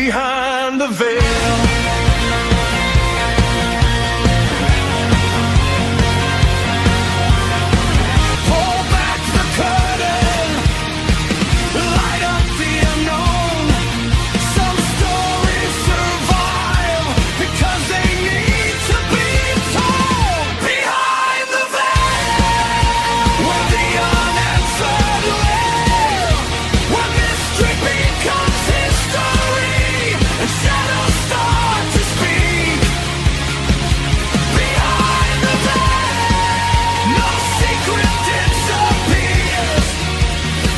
behind the veil. Pull back the curtain, light up the unknown. Some stories survive because they need to be told. Behind the veil, where the unanswered live, where mystery becomes history and shadows start to speak. Behind the veil, no secret disappears.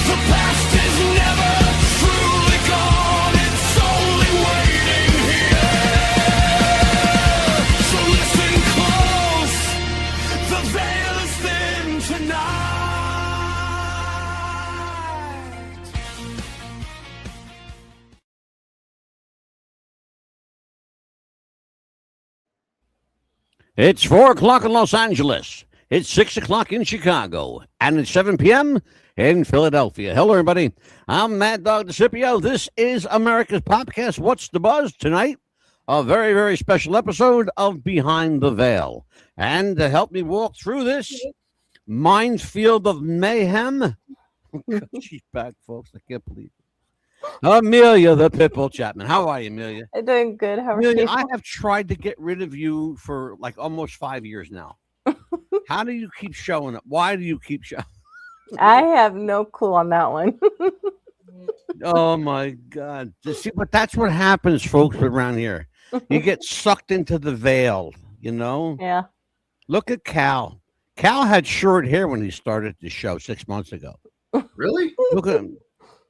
The past is never truly gone, it's only waiting here. So listen close, the veil is thin tonight. It's 4 o'clock in Los Angeles. It's 6 o'clock in Chicago. And it's 7 p.m. in Philadelphia. Hello, everybody. I'm Mad Dog DeCipio. This is America's Podcast. What's the Buzz? Tonight, a very, very special episode of Behind the Veil. And to help me walk through this minefield of mayhem, she's back, folks. I can't believe it. Amelia, the Pitbull Chapman. How are you, Amelia? I'm doing good. How are Amelia, you? I have tried to get rid of you for like almost 5 years now. How do you keep showing up? Why do you keep showing? I have no clue on that one. Oh my God! See, but that's what happens, folks, around here. You get sucked into the veil. You know. Yeah. Look at Cal. Cal had short hair when he started the show 6 months ago. Really? Look at him.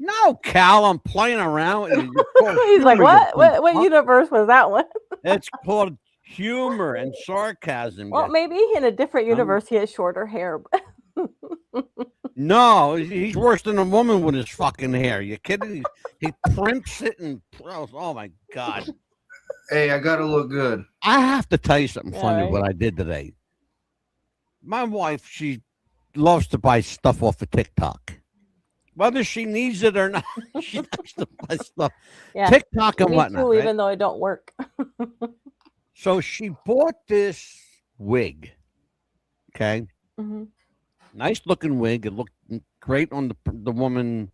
No, Cal, I'm playing around. With you. He's like, what universe was that one? It's called humor and sarcasm. Well, maybe in a different universe he has shorter hair. No, he's worse than a woman with his fucking hair. You kidding? He primps it and oh my God. Hey, I gotta look good. I have to tell you something funny. right. What I did today. My wife, she loves to buy stuff off of TikTok. Whether she needs it or not, she likes to buy stuff. Yeah. TikTok and Me whatnot. too, Right? even though I don't work. So she bought this wig. Okay. Mm-hmm. Nice looking wig. It looked great on the woman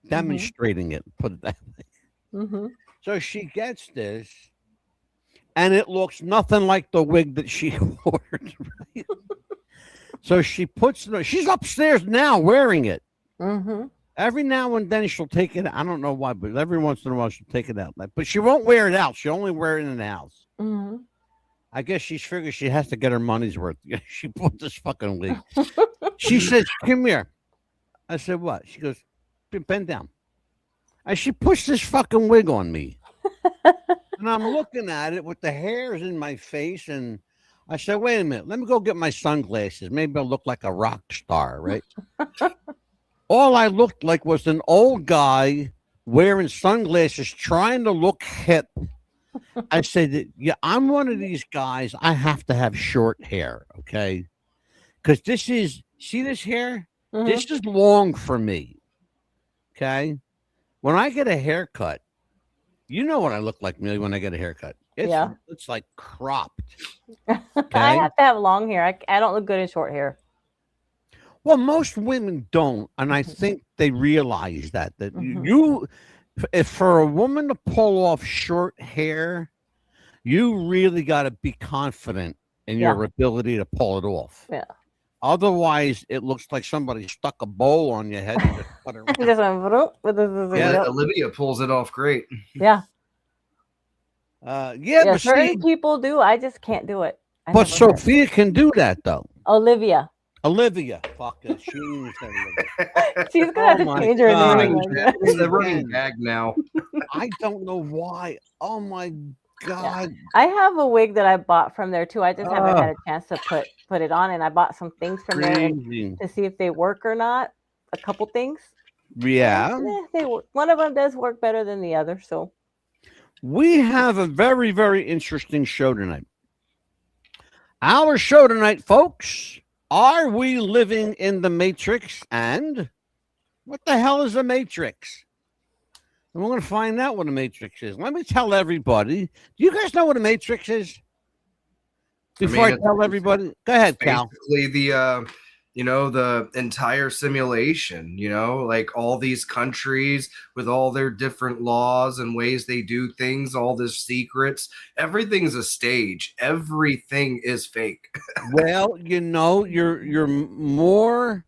demonstrating it. Put it that way. Mm-hmm. So she gets this, and it looks nothing like the wig that she ordered. Right? So she puts it. She's upstairs now wearing it. Mm-hmm. Every now and then she'll take it. I don't know why, but every once in a while she'll take it out. But she won't wear it out. She'll only wear it in the house. Mm-hmm. I guess she figures she has to get her money's worth. She bought this fucking wig. She says, "Come here." I said, "What?" She goes, "Bend down." And she pushed this fucking wig on me. And I'm looking at it with the hairs in my face. And I said, "Wait a minute. Let me go get my sunglasses. Maybe I'll look like a rock star, right?" All I looked like was an old guy wearing sunglasses trying to look hip. I said, yeah, I'm one of these guys. I have to have short hair, okay? Because see this hair? Mm-hmm. This is long for me, okay? When I get a haircut, you know what I look like, Millie, when I get a haircut. It's like cropped. Okay? I have to have long hair. I don't look good in short hair. Well, most women don't, and I think they realize that if for a woman to pull off short hair, you really got to be confident in your ability to pull it off. Yeah. Otherwise, it looks like somebody stuck a bowl on your head and just put it around. Yeah, Olivia pulls it off great. Yeah. But certain people do. I just can't do it. But Sophia can do that, though. Olivia. Fuck it. She's gonna have to change her name. It's the running gag now. I don't know why. Oh my God. Yeah. I have a wig that I bought from there too. I just haven't had a chance to put it on, and I bought some things from there to see if they work or not. A couple things. Yeah. They work. One of them does work better than the other. So we have a very, very interesting show tonight. Our show tonight, folks. Are we living in the Matrix? And what the hell is a Matrix? And we're going to find out what a matrix is. Let me tell everybody. Do you guys know what a matrix is? Before I tell everybody, go ahead, Cal. Basically, the entire simulation. Like all these countries with all their different laws and ways they do things, all the secrets. Everything's a stage. Everything is fake. Well, you're more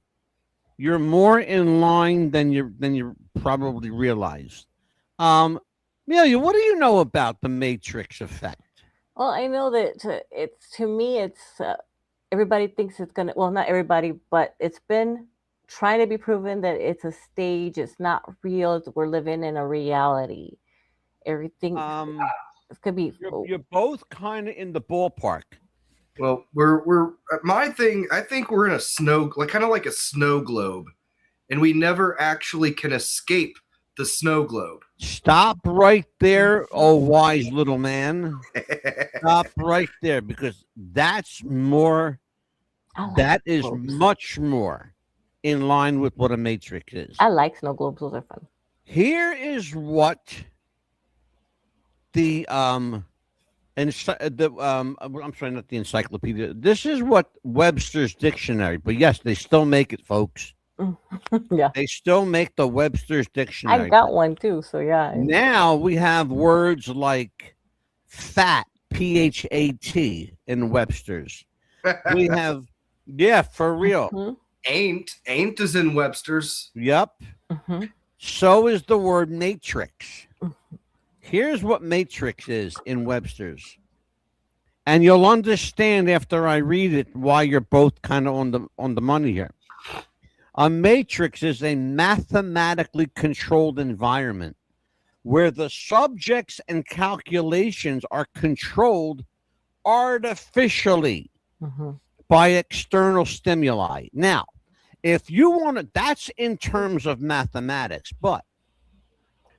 in line than you probably realize. Amelia, what do you know about the matrix effect? Well, I know that it's everybody thinks it's gonna. Well, not everybody, but it's been trying to be proven that it's a stage. It's not real. We're living in a reality. Everything it could be. You're both kind of in the ballpark. Well, we're my thing. I think we're in a kind of like a snow globe, and we never actually can escape the snow globe. Stop right there, oh wise little man. Stop right there, because that's more. That is much more in line with what a matrix is. I like snow globes; those are fun. Here is what I'm sorry, not the encyclopedia. This is what Webster's dictionary. But yes, they still make it, folks. Yeah, they still make the Webster's dictionary. I got one too, so yeah. Now we have words like fat, PHAT, in Webster's. We have, yeah, for real. Mm-hmm. Ain't is in Webster's. Yep. Mm-hmm. So is the word matrix. Here's what matrix is in Webster's. And you'll understand after I read it why you're both kind of on the money here. A matrix is a mathematically controlled environment where the subjects and calculations are controlled artificially by external stimuli. Now, if you want to, that's in terms of mathematics, but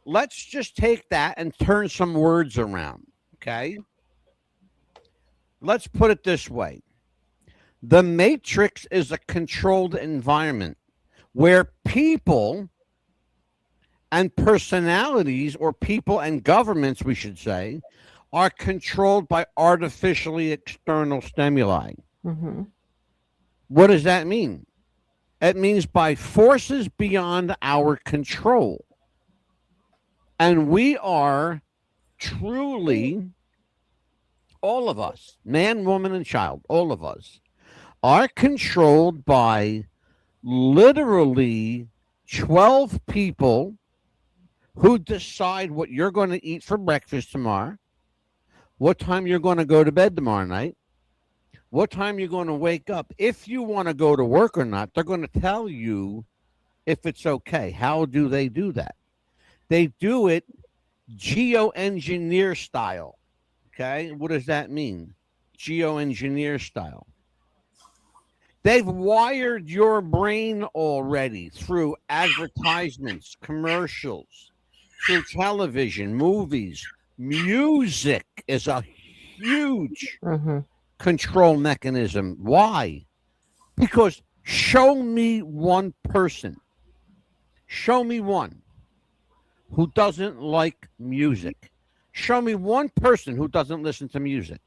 let's just take that and turn some words around, okay? Let's put it this way. The matrix is a controlled environment where people and personalities, or people and governments, we should say, are controlled by artificially external stimuli. Mm-hmm. What does that mean? It means by forces beyond our control. And we are truly, all of us, man, woman, and child, all of us, are controlled by literally 12 people who decide what you're going to eat for breakfast tomorrow, what time you're going to go to bed tomorrow night, what time you're going to wake up, if you want to go to work or not. They're going to tell you if it's okay. How do they do that? They do it geoengineer style. Okay, what does that mean? Geoengineer style. They've wired your brain already through advertisements, commercials, through television, movies. Music is a huge control mechanism. Why? Because show me one person. Show me one who doesn't like music. Show me one person who doesn't listen to music.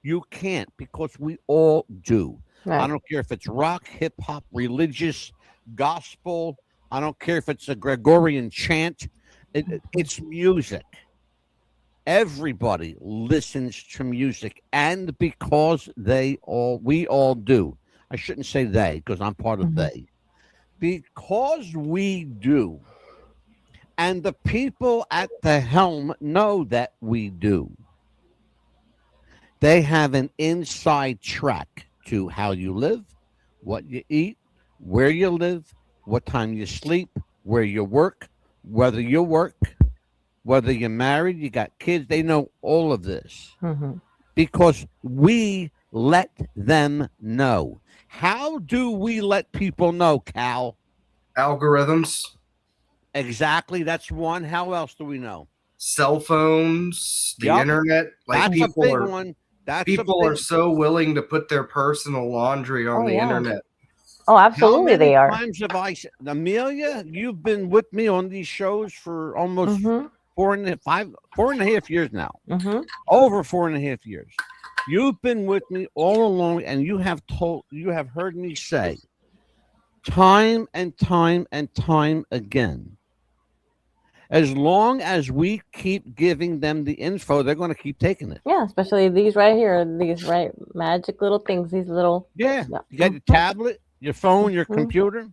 You can't, because we all do. Right. I don't care if it's rock, hip hop, religious, gospel. I don't care if it's a Gregorian chant. It's music. Everybody listens to music, and because we all do. I shouldn't say they, because I'm part of they. Because we do, and the people at the helm know that we do. They have an inside track to how you live, what you eat, where you live, what time you sleep, where you work, whether you're married, you got kids. They know all of this because we let them know. How do we let people know, Cal? Algorithms. Exactly. That's one. How else do we know? Cell phones, the internet. Like that's a big one. People are so willing to put their personal laundry on the internet. Oh, How absolutely, many they are. times have I said, Amelia, you've been with me on these shows for almost Mm-hmm. 4.5 years now. Mm-hmm. Over 4.5 years. You've been with me all along, and you have heard me say time and time and time again, as long as we keep giving them the info, they're going to keep taking it. Yeah, especially these right here, these right magic little things, these little. Yeah. Yeah. You got your tablet, your phone, your Mhm. computer,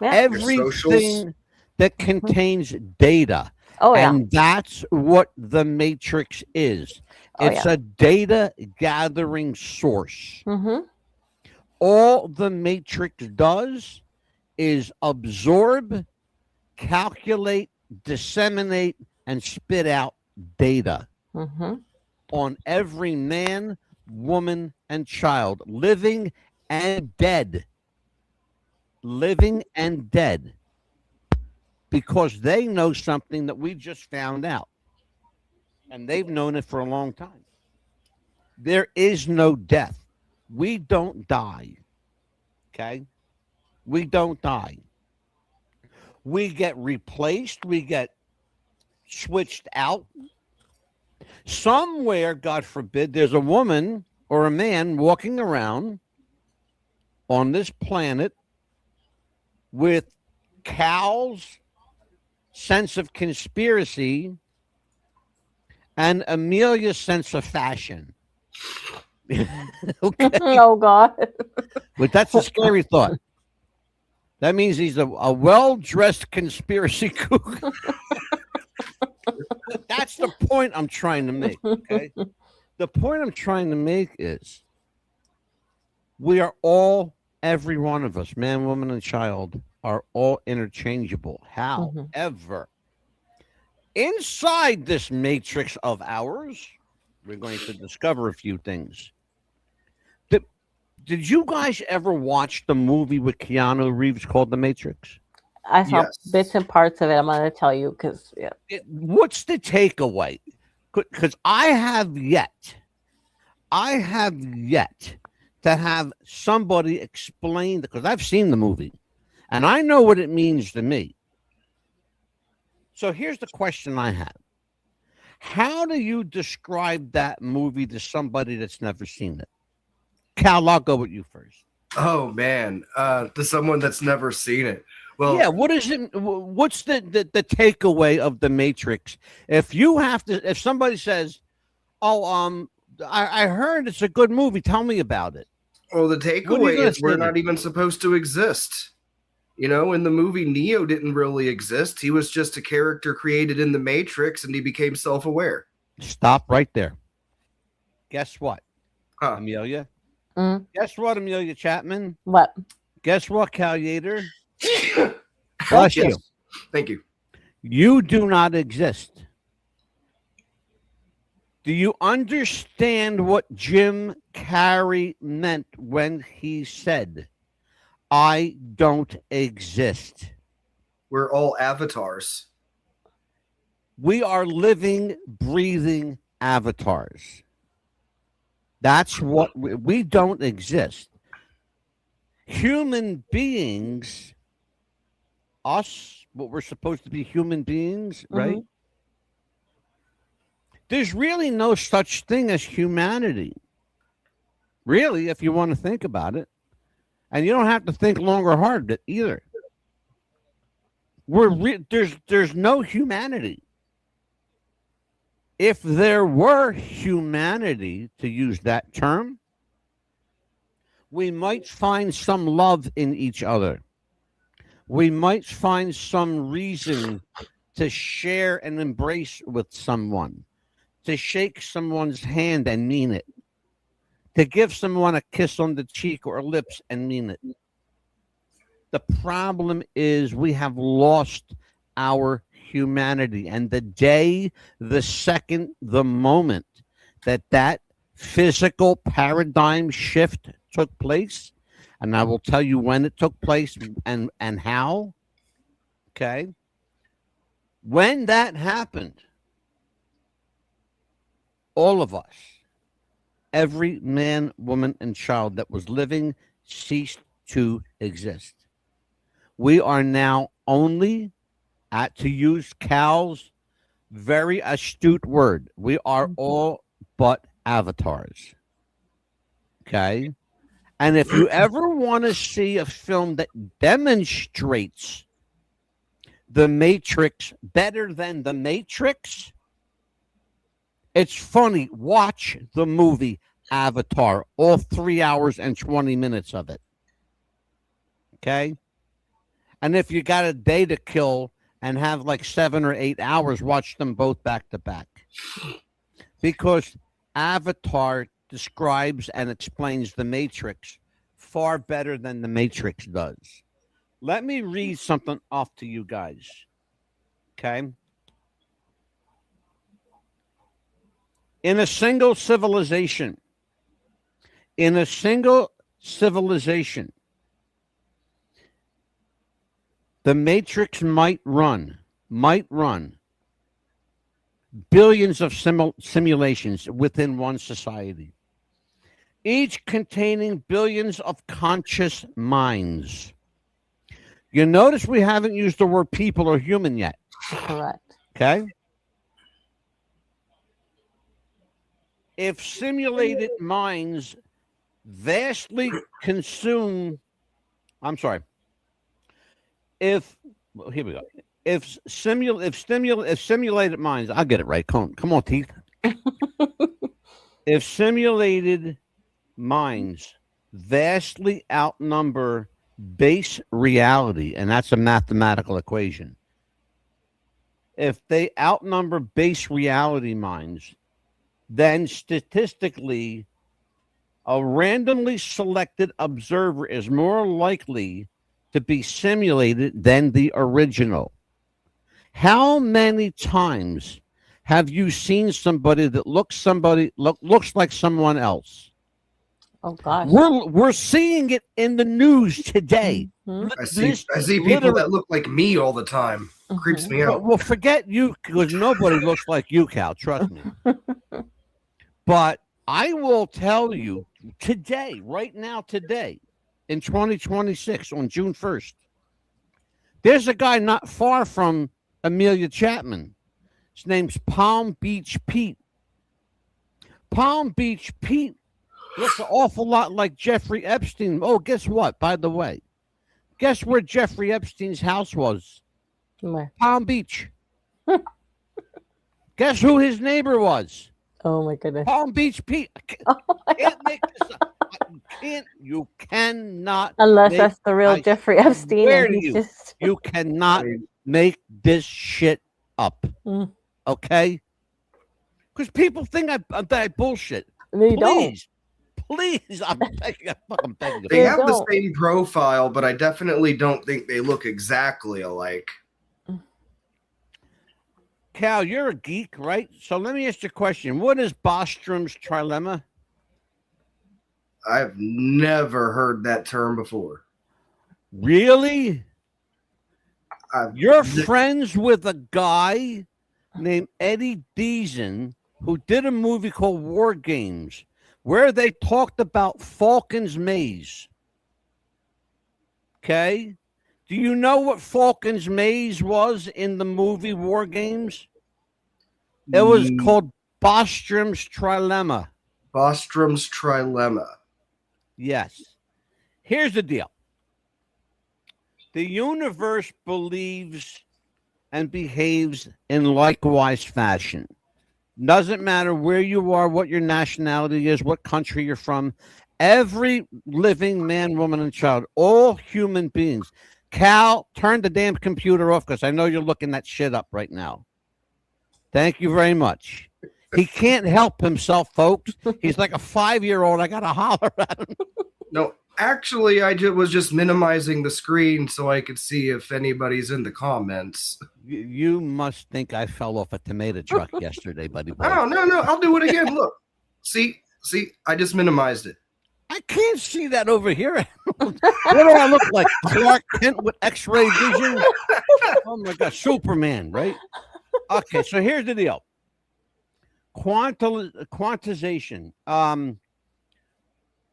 Yeah. Your socials. everything that contains data. Oh yeah. And that's what the matrix is. Oh It's yeah. a data gathering source. Mm-hmm. All the matrix does is absorb, calculate, disseminate, and spit out data Mm-hmm. on every man, woman, and child, living and dead. Living and dead. Because they know something that we just found out. And they've known it for a long time. There is no death. We don't die. Okay? We don't die. We get replaced. We get switched out. Somewhere, God forbid, there's a woman or a man walking around on this planet with Cal's sense of conspiracy and Amelia's sense of fashion. Okay. Oh God. But that's a scary thought. That means he's a well-dressed conspiracy kook. That's the point I'm trying to make. Okay. The point I'm trying to make is we are all, every one of us, man, woman, and child, are all interchangeable. However, inside this matrix of ours, we're going to discover a few things. Did you guys ever watch the movie with Keanu Reeves called The Matrix? I saw Yes. bits and parts of it. I'm gonna tell you because yeah. What's the takeaway? Because I have yet to have somebody explain, because I've seen the movie and I know what it means to me. So here's the question I have. How do you describe that movie to somebody that's never seen it? Cal, I'll go with you first. Oh man, to someone that's never seen it. Well, Yeah, what is it? What's the takeaway of the Matrix? If somebody says, "Oh, I heard it's a good movie. Tell me about it." well, the What are you takeaway gonna is we're say? not even supposed to exist. You know, in the movie, Neo didn't really exist. He was just a character created in the Matrix, and he became self-aware. Stop right there. Guess what, Huh. Amelia? Mm. Guess what, Amelia Chapman? What? Guess what, Cal Yater? Bless you. Thank you. You do not exist. Do you understand what Jim Carrey meant when he said, "I don't exist"? We're all avatars. We are living, breathing avatars. That's what we don't exist. Human beings, us, what we're supposed to be human beings, right? There's really no such thing as humanity. Really, if you want to think about it. And you don't have to think long or hard either. There's no humanity. If there were humanity, to use that term, we might find some love in each other. We might find some reason to share and embrace with someone, to shake someone's hand and mean it, to give someone a kiss on the cheek or lips and mean it. The problem is we have lost our humanity. And the second, the moment that physical paradigm shift took place, and I will tell you when it took place and how, okay? When that happened, all of us, every man, woman, and child that was living ceased to exist. We are now only, to use Cal's very astute word, we are all but avatars. Okay? And if you ever want to see a film that demonstrates the Matrix better than the Matrix, it's funny. Watch the movie Avatar, all 3 hours and 20 minutes of it. Okay? And if you got a day to kill and have like 7 or 8 hours, watch them both back to back. Because Avatar describes and explains the Matrix far better than the Matrix does. Let me read something off to you guys. Okay? In a single civilization, the Matrix might run billions of simulations within one society, each containing billions of conscious minds. You notice we haven't used the word people or human yet. Correct. Okay? If simulated minds vastly consume, here we go. If simulated minds, I'll get it right. Come on, teeth. If simulated minds vastly outnumber base reality, and that's a mathematical equation. If they outnumber base reality minds, then statistically, a randomly selected observer is more likely to be simulated than the original. How many times have you seen somebody that looks like someone else? Oh gosh. We're seeing it in the news today. Mm-hmm. I see people that look like me all the time. Creeps me out. Well, forget you, because nobody looks like you, Cal. Trust me. But I will tell you today, right now, today, in 2026, on June 1st, there's a guy not far from Amelia Chapman. His name's Palm Beach Pete. Palm Beach Pete looks an awful lot like Jeffrey Epstein. Oh, guess what? By the way, guess where Jeffrey Epstein's house was? Where? Palm Beach. Guess who his neighbor was? Oh my goodness. Palm Beach Pete. Can't make this up. You cannot. Unless that's the real Jeffrey Epstein. Where you cannot make this shit up. Mm. Okay? Because people think that I bullshit. They don't. Please, I'm fucking begging you. They have the same profile, but I definitely don't think they look exactly alike. Cal, you're a geek, right? So let me ask you a question. What is Bostrom's trilemma? I've never heard that term before. Really? You're friends with a guy named Eddie Deason who did a movie called War Games, where they talked about Falcon's Maze. Okay? Do you know what Falcon's Maze was in the movie War Games? It was called Bostrom's Trilemma. Bostrom's Trilemma. Yes. Here's the deal. The universe believes and behaves in likewise fashion. Doesn't matter where you are, what your nationality is, what country you're from. Every living man, woman, and child, all human beings. Cal, turn the damn computer off because I know you're looking that shit up right now. Thank you very much. He can't help himself, folks. He's like a 5-year-old. I got to holler at him. No, actually, I was just minimizing the screen so I could see if anybody's in the comments. You must think I fell off a tomato truck yesterday, buddy boy. Oh, no. I'll do it again. Look. See, I just minimized it. I can't see that over here. What do I look like? Clark Kent with X-ray vision? Oh, my God. Superman, right? Okay, so here's the deal. Quantization.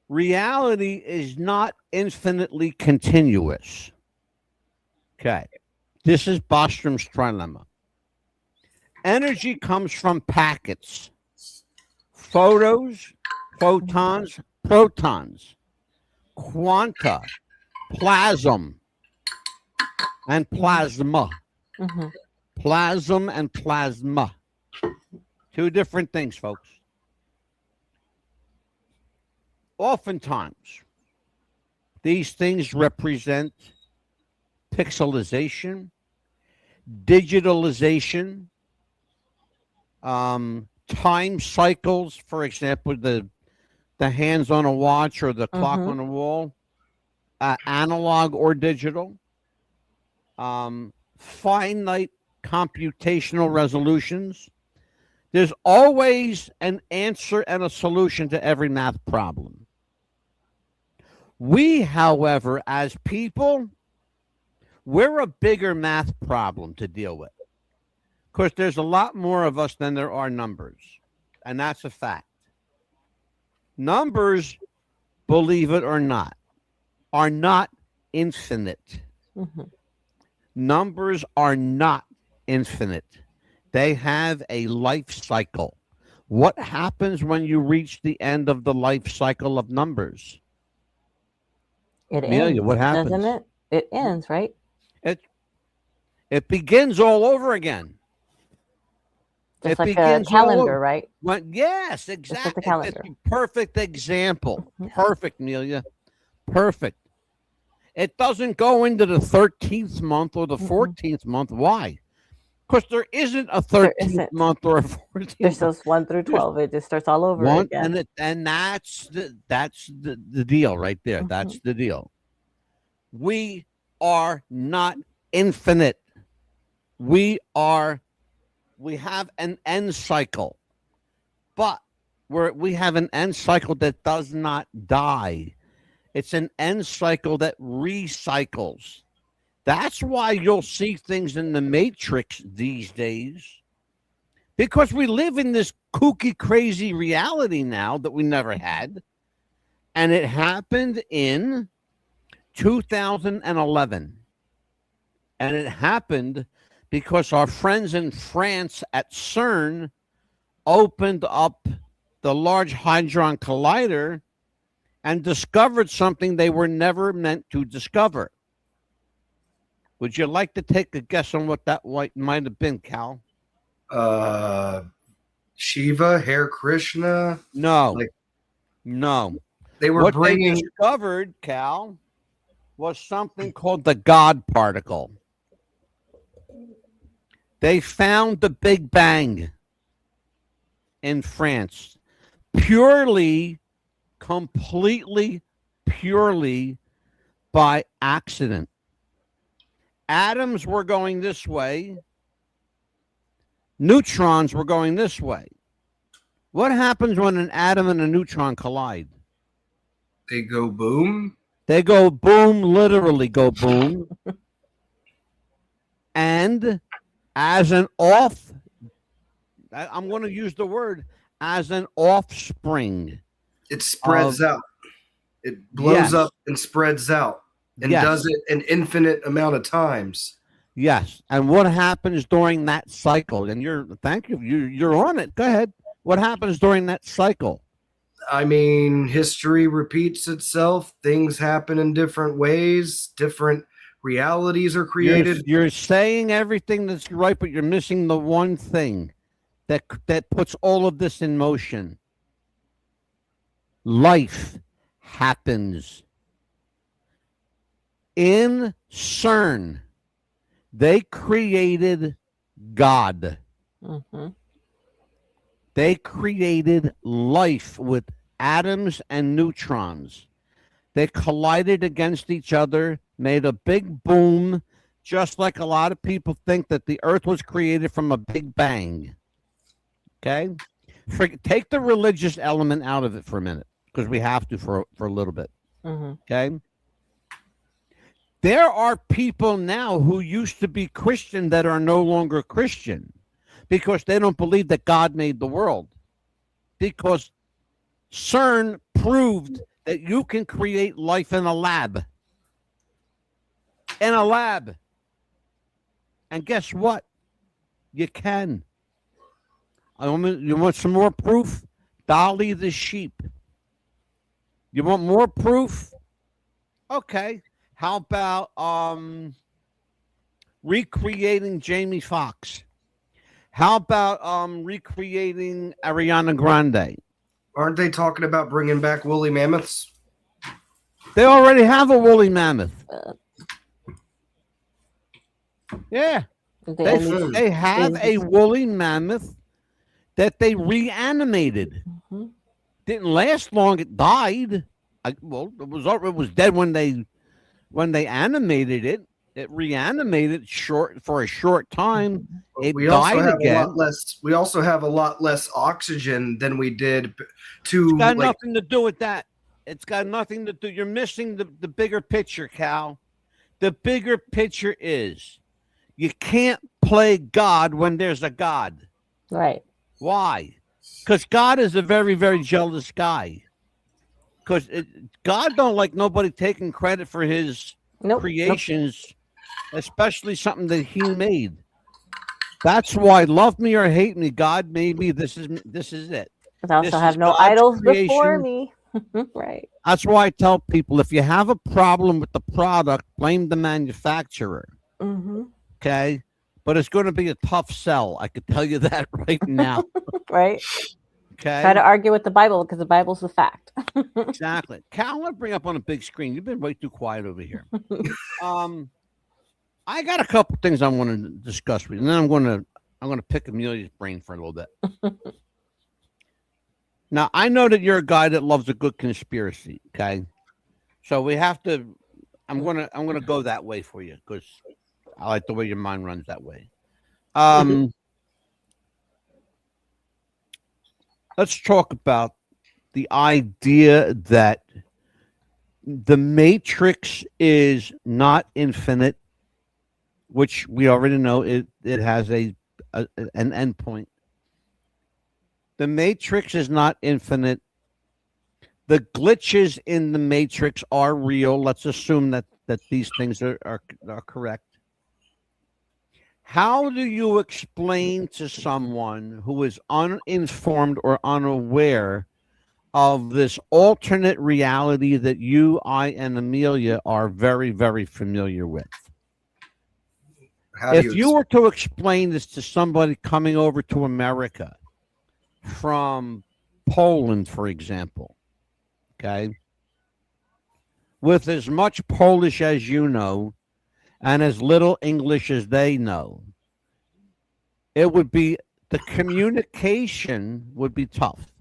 reality is not infinitely continuous. Okay. This is Bostrom's trilemma. Energy comes from packets, photons, protons, quanta, plasm, and plasma. Mm-hmm. Plasm and plasma. Two different things, folks. Oftentimes, these things represent pixelization, digitalization, time cycles. For example, the hands on a watch or the clock on a wall, analog or digital, finite computational resolutions. There's always an answer and a solution to every math problem. We, however, as people, we're a bigger math problem to deal with. Of course, there's a lot more of us than there are numbers, and that's a fact. Numbers, believe it or not, are not infinite. Mm-hmm. Numbers are not infinite. They have a life cycle. What happens when you reach the end of the life cycle of numbers? Amelia, ends, what happens? Doesn't it? It ends, right? It begins all over again. Just like a calendar, right? Yes, exactly. Like a calendar. It's a perfect example. Perfect, Amelia. Perfect. It doesn't go into the 13th month or the 14th month. Why? Because there isn't a 13th month or a 14th. There's just 1 through 12. It just starts all over again. And that's the deal right there. That's the deal. We are not infinite. We have an end cycle, but we have an end cycle that does not die. It's an end cycle that recycles. That's why you'll see things in the Matrix these days, because we live in this kooky, crazy reality now that we never had. And it happened in 2011. And it happened because our friends in France at CERN opened up the Large Hadron Collider and discovered something they were never meant to discover. Would you like to take a guess on what that might have been, Cal? Shiva, Hare Krishna? No. No. They were They discovered, Cal, was something called the God particle. They found the Big Bang in France completely purely by accident. Atoms were going this way. Neutrons were going this way. What happens when an atom and a neutron collide? They go boom? They go boom, literally go boom. And as an I'm going to use the word, as an offspring. It spreads out. It blows up and spreads out. And does it an infinite amount of times. Yes. And what happens during that cycle? And you're on it. Go ahead. What happens during that cycle? I mean, history repeats itself. Things happen in different ways. Different realities are created. You're saying everything that's right, but you're missing the one thing that puts all of this in motion. Life happens. In CERN, they created God. Mm-hmm. They created life with atoms and neutrons. They collided against each other, made a big boom, just like a lot of people think that the earth was created from a big bang. Okay? Take the religious element out of it for a minute, because we have to for a little bit. Mm-hmm. Okay? There are people now who used to be Christian that are no longer Christian because they don't believe that God made the world. Because CERN proved that you can create life in a lab. In a lab. And guess what? You can. You want some more proof? Dolly the sheep. You want more proof? Okay. How about recreating Jamie Foxx? How about recreating Ariana Grande? Aren't they talking about bringing back woolly mammoths? They already have a woolly mammoth. Yeah. They have a woolly mammoth that they reanimated. Mm-hmm. Didn't last long. It died. It was dead when they animated it. It reanimated for a short time. It We also died have again. a lot less. We also have a lot less oxygen than we did to. It's got nothing to do with that. It's got nothing to do. You're missing the bigger picture, Cal. The bigger picture is you can't play God when there's a God. Right. Why? Because God is a very, very jealous guy. Because God don't like nobody taking credit for his creations, especially something that he made. That's why, love me or hate me, God made me. This is it. I also have no idols before me. Right. That's why I tell people, if you have a problem with the product, blame the manufacturer. Mm-hmm. Okay? But it's going to be a tough sell. I could tell you that right now. Right. Okay. Try to argue with the Bible because the Bible's the fact. Exactly. Cal, I want to bring up on a big screen. You've been way too quiet over here. I got a couple things I want to discuss with you, and then I'm going to pick Amelia's brain for a little bit. Now, I know that you're a guy that loves a good conspiracy. Okay, so we have to. I'm gonna go that way for you because I like the way your mind runs that way. Let's talk about the idea that the matrix is not infinite, which we already know it has an endpoint. The matrix is not infinite. The glitches in the matrix are real. Let's assume that these things are correct. How do you explain to someone who is uninformed or unaware of this alternate reality that you, I, and Amelia are very, very familiar with? If you were to explain this to somebody coming over to America from Poland, for example, okay, with as much Polish as you know and as little English as they know, it would be, the communication would be tough.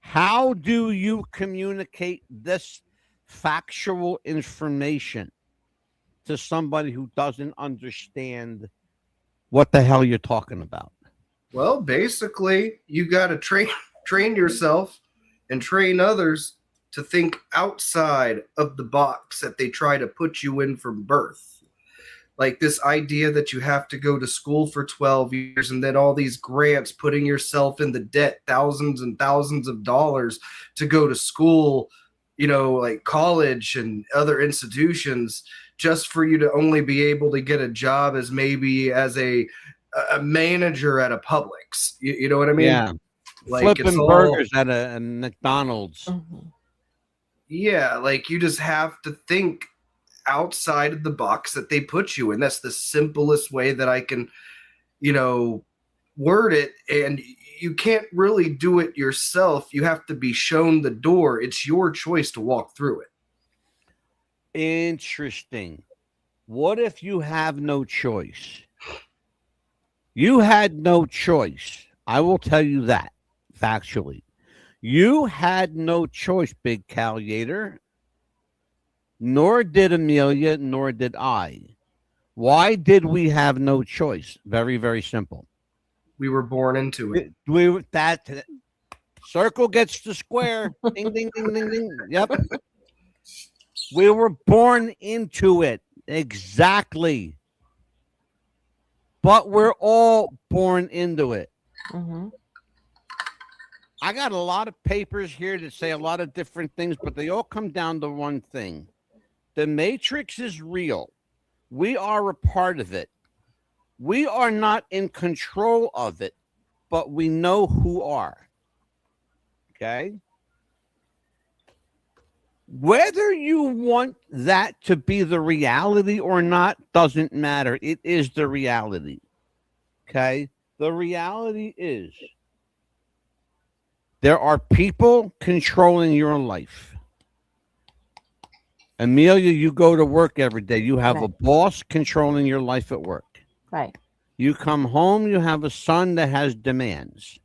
How do you communicate this factual information to somebody who doesn't understand what the hell you're talking about? Well, basically, you got to train yourself and train others to think outside of the box that they try to put you in from birth. Like this idea that you have to go to school for 12 years and then all these grants, putting yourself in the debt, thousands and thousands of dollars to go to school, like college and other institutions, just for you to only be able to get a job as maybe as a manager at a Publix. You know what I mean? Yeah. Like flipping burgers at a McDonald's. Mm-hmm. Yeah, like you just have to think outside of the box that they put you in. That's the simplest way that I can, word it. And you can't really do it yourself. You have to be shown the door. It's your choice to walk through it. Interesting. What if you have no choice? You had no choice. I will tell you that factually. You had no choice, Big Cal Yater. Nor did Amelia, nor did I. Why did we have no choice? Very, very simple. We were born into it. That circle gets the square. Ding, ding, ding, ding, ding. Yep. We were born into it. Exactly. But we're all born into it. Mm-hmm. I got a lot of papers here that say a lot of different things, but they all come down to one thing. The matrix is real. We are a part of it. We are not in control of it, but we know who are. Okay? Whether you want that to be the reality or not doesn't matter. It is the reality. Okay? The reality is there are people controlling your life. Amelia, you go to work every day. You have a boss controlling your life at work. Right. You come home, you have a son that has demands.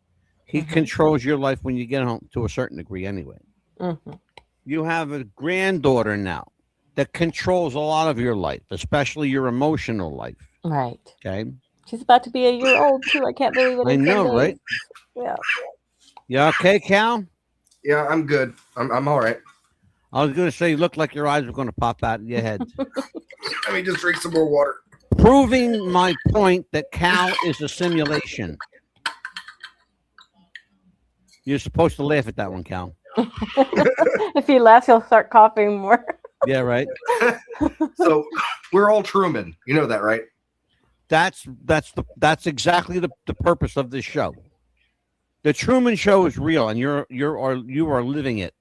He controls your life when you get home to a certain degree anyway. You have a granddaughter now that controls a lot of your life, especially your emotional life. Right. Okay. She's about to be a year old too. I can't believe it. I know, right? Yeah. You okay, Cal? Yeah, I'm good. I'm all right. I was going to say, you look like your eyes were going to pop out of your head. Let me just drink some more water. Proving my point that Cal is a simulation. You're supposed to laugh at that one, Cal. If he laughs, he'll start coughing more. Yeah, right. So we're all Truman. You know that, right? That's exactly the purpose of this show. The Truman Show is real, and you are living it.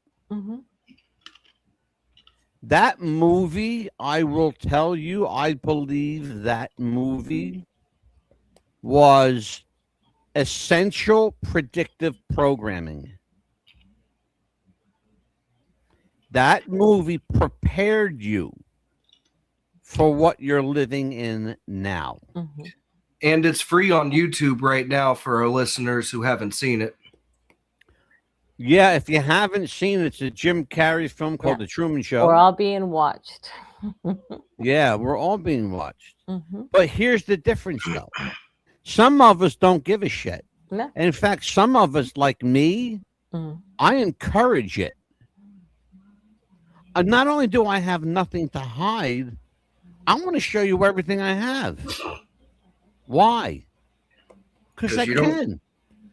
That movie, I will tell you, I believe that movie was essential predictive programming. That movie prepared you for what you're living in now. And it's free on YouTube right now for our listeners who haven't seen it. Yeah, if you haven't seen it, it's a Jim Carrey film called The Truman Show. We're all being watched. Yeah, we're all being watched. But here's the difference, though. Some of us don't give a shit. No. And in fact, some of us, like me, I encourage it. Not only do I have nothing to hide, I want to show you everything I have. Why? Because I can.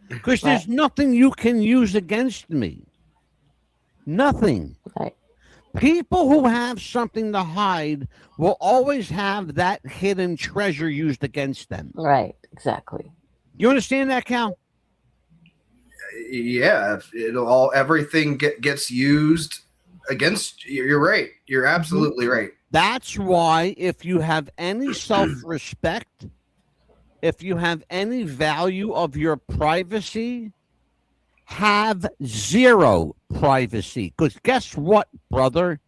Because there's nothing you can use against me. Nothing. Right. People who have something to hide will always have that hidden treasure used against them. Right. Exactly. You understand that, Cal? Yeah, everything gets used against you. You're right. You're absolutely right. That's why if you have any self-respect, if you have any value of your privacy, have zero privacy. Because guess what, brother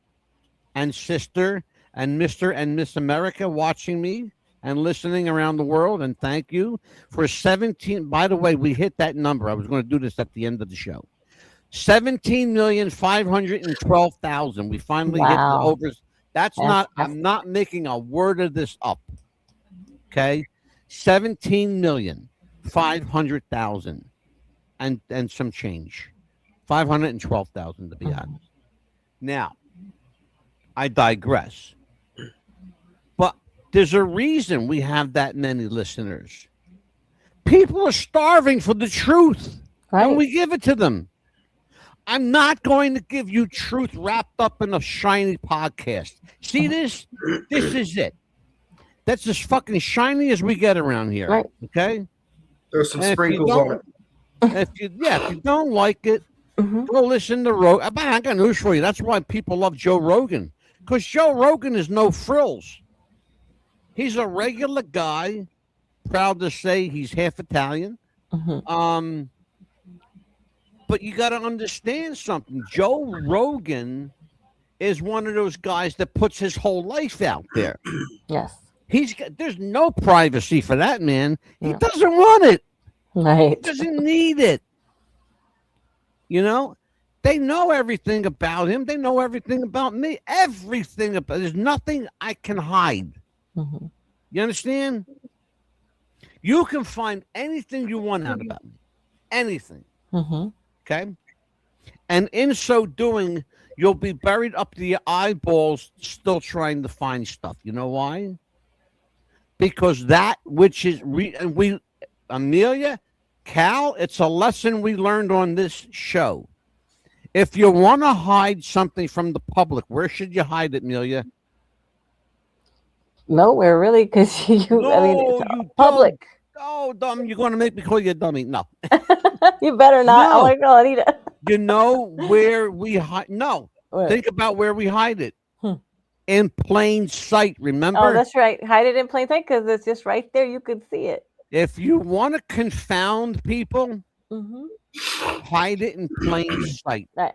and sister and Mr. and Miss America watching me and listening around the world, and thank you for 17. By the way, we hit that number. I was going to do this at the end of the show. 17,512,000. We finally hit the over. That's not, I'm not making a word of this up. Okay. 17,500,000 and some change. 512,000 to be honest. Now, I digress. But there's a reason we have that many listeners. People are starving for the truth. Right. And we give it to them. I'm not going to give you truth wrapped up in a shiny podcast. See this? This is it. That's as fucking shiny as we get around here. Right. Okay? There's some sprinkles on it. If you don't like it, go listen to Rogan. I got news for you. That's why people love Joe Rogan. Because Joe Rogan is no frills. He's a regular guy. Proud to say he's half Italian. But you got to understand something. Joe Rogan is one of those guys that puts his whole life out there. Yes. There's no privacy for that man. He doesn't want it. Right. He doesn't need it. You know, they know everything about him. They know everything about me. Everything about. There's nothing I can hide. You understand? You can find anything you want out about me. Anything. Okay? And in so doing, you'll be buried up to your eyeballs still trying to find stuff. You know why? Because that which is Amelia, Cal, it's a lesson we learned on this show. If you want to hide something from the public, where should you hide it, Amelia? Nowhere really, because I mean, it's you public. Don't. Oh, dumb! You're going to make me call you a dummy. No. You better not. No. Oh my God, Anita. You know where we hide? No. What? Think about where we hide it. In plain sight. Remember? Oh, that's right. Hide it in plain sight because it's just right there. You can see it. If you want to confound people, hide it in plain sight. Right.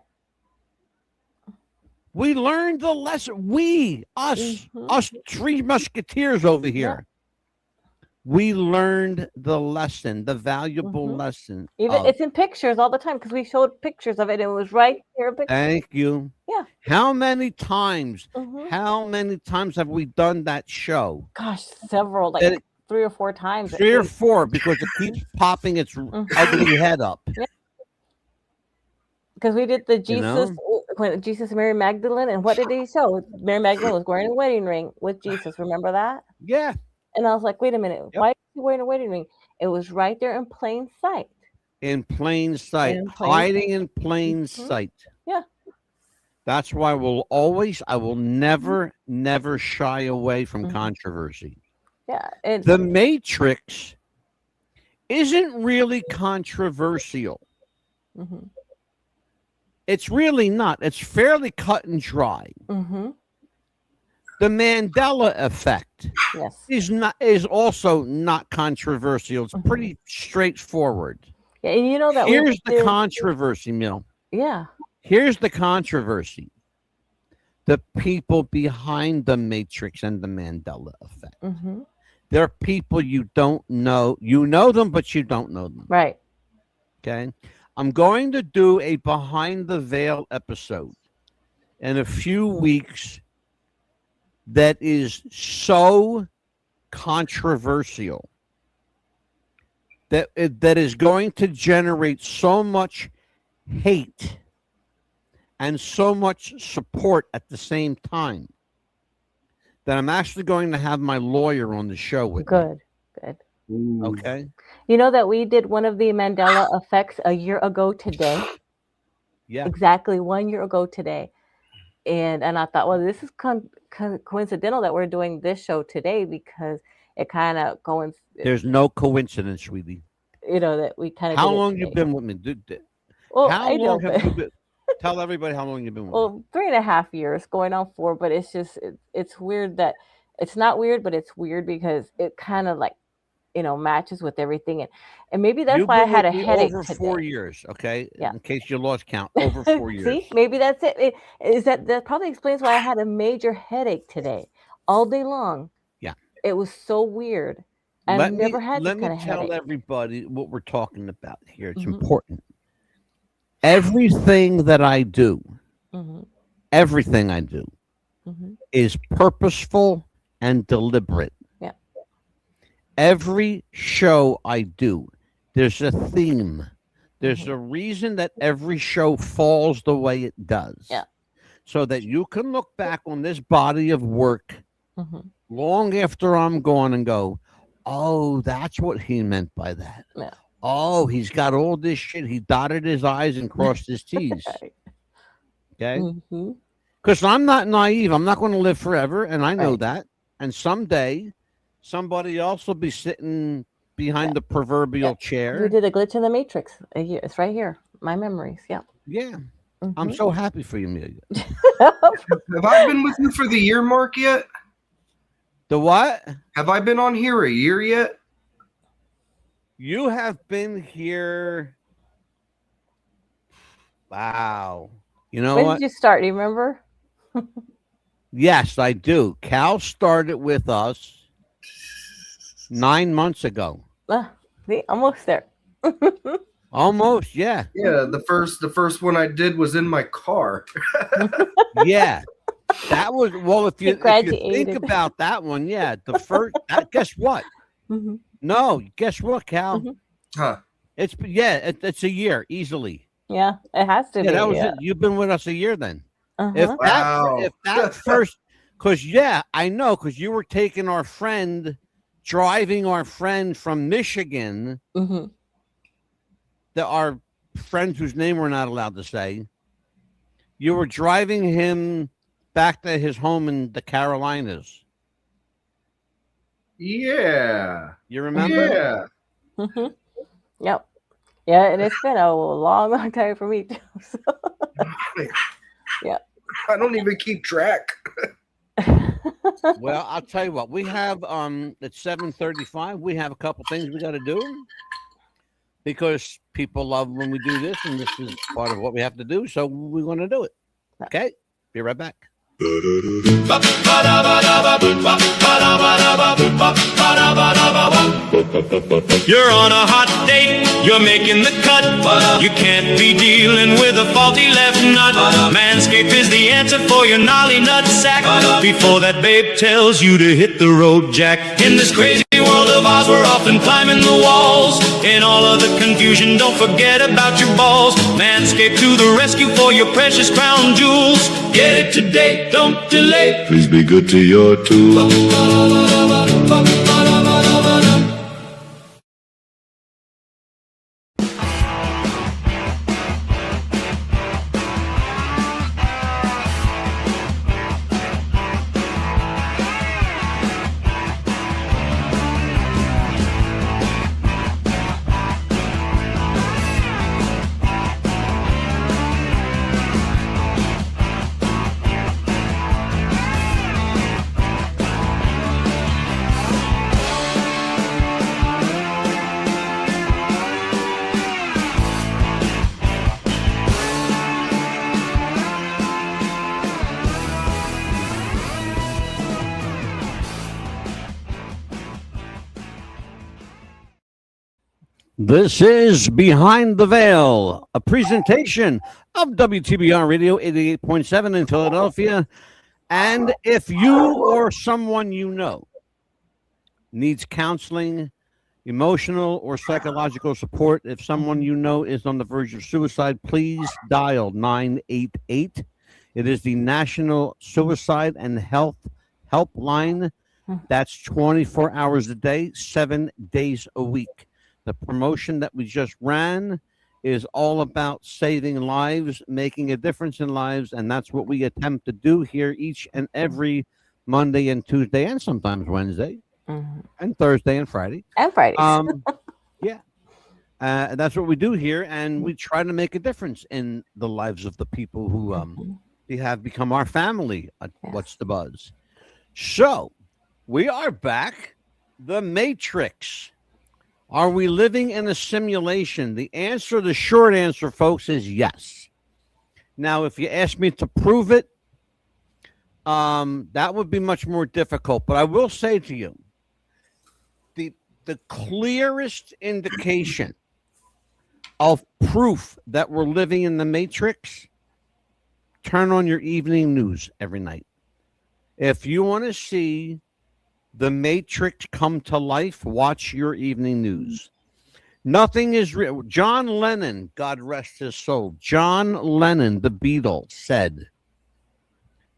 We learned the lesson. Us three musketeers over here. We learned the lesson, the valuable lesson. Even it's in pictures all the time because we showed pictures of it. And it was right here. Thank you. Yeah. How many times? How many times have we done that show? Gosh, several, like 3 or 4 times. 3 or 4 because it keeps popping its ugly head up. Yeah. Because we did the Jesus, when Jesus and Mary Magdalene, and what did he show? Mary Magdalene was wearing a wedding ring with Jesus. Remember that? Yeah. And I was like, wait a minute, why is he wearing a wedding ring? It was right there in plain sight. In plain sight, hiding in plain sight. Yeah. That's why I will never shy away from controversy. Yeah. The Matrix isn't really controversial. It's really not. It's fairly cut and dry. The Mandela effect is also not controversial. It's pretty straightforward. Yeah, and you know that here's the controversy, Mill. Yeah. Here's the controversy. The people behind the Matrix and the Mandela effect. They're people you don't know. You know them, but you don't know them. Right. Okay. I'm going to do a behind the veil episode in a few weeks that is so controversial that is going to generate so much hate and so much support at the same time that I'm actually going to have my lawyer on the show with me. Good. Okay. You know that we did one of the Mandela effects a year ago today. Yeah. Exactly 1 year ago today. And I thought, well, this is coincidental that we're doing this show today because it kind of There's no coincidence, sweetie. You know, that we kind of. How long you been with me? Well, how long have you been? Tell everybody how long you've been with me. Well, 3.5 years, going on 4, but it's just, it's weird that, it's not weird, but it's weird because it kind of like, matches with everything. And maybe that's why I had a headache over today. 4 years, okay? Yeah. In case you lost count, over 4 years. See, maybe that's it. That probably explains why I had a major headache today, all day long. Yeah. It was so weird. I've never had this kind of headache. Let me tell everybody what we're talking about here. It's important. Everything that I do, everything I do is purposeful and deliberate. Yeah. Every show I do, there's a theme. There's a reason that every show falls the way it does. Yeah. So that you can look back on this body of work long after I'm gone and go, oh, that's what he meant by that. Yeah. Oh, he's got all this shit. He dotted his I's and crossed his T's. Okay? Because I'm not naive. I'm not going to live forever, and I know that. And someday, somebody else will be sitting behind the proverbial chair. We did a glitch in the Matrix. It's right here. My memories. Yeah. Yeah. I'm so happy for you, Amelia. Have I been with you for the year mark yet? The what? Have I been on here a year yet? You have been here. Wow. You know when what? Did you start? Do you remember? Yes, I do. Cal started with us 9 months ago. See, almost there. Almost, yeah. Yeah, the first one I did was in my car. Yeah. That was, well, if you think about that one, yeah, the first, guess what? No, guess what, Cal? Huh? It's a year easily. Yeah, it has to be. That was it. You've been with us a year then. Uh-huh. If that first, because I know, because you were driving our friend from Michigan our friends whose name we're not allowed to say, you were driving him back to his home in the Carolinas. Yeah. You remember? Yeah. Mhm. Yep. Yeah, and it's been a long, long time for me too. So. Yeah. I don't even keep track. Well, I'll tell you what. We have it's 7:35. We have a couple things we got to do because people love when we do this, and this is part of what we have to do. So we're going to do it. Okay, be right back. You're on a hot date, you're making the cut. You can't be dealing with a faulty left nut. Manscaped is the answer for your gnarly nut sack. Before that babe tells you to hit the road, Jack. In this crazy world of ours, we're often climbing the walls. In all of the confusion, don't forget about your balls. Manscaped to the rescue for your precious crown jewels. Get it today, don't delay. Please be good to your tools. This is Behind the Veil, a presentation of WTBR Radio 88.7 in Philadelphia. And if you or someone you know needs counseling, emotional or psychological support, if someone you know is on the verge of suicide, please dial 988. It is the National Suicide and Health Helpline. That's 24 hours a day, 7 days a week. The promotion that we just ran is all about saving lives, making a difference in lives, and that's what we attempt to do here each and every Monday and Tuesday, and sometimes Wednesday, and Thursday and Friday. And Fridays. Yeah. That's what we do here, and we try to make a difference in the lives of the people who have become our family at What's the Buzz. So, we are back. The Matrix. Are we living in a simulation? The answer, the short answer, folks, is yes. Now, if you ask me to prove it, that would be much more difficult. But I will say to you, the clearest indication of proof that we're living in the Matrix, turn on your evening news every night. If you want to see the Matrix come to life, watch your evening news. Nothing is real. John Lennon, God rest his soul, John Lennon, the Beatles, said,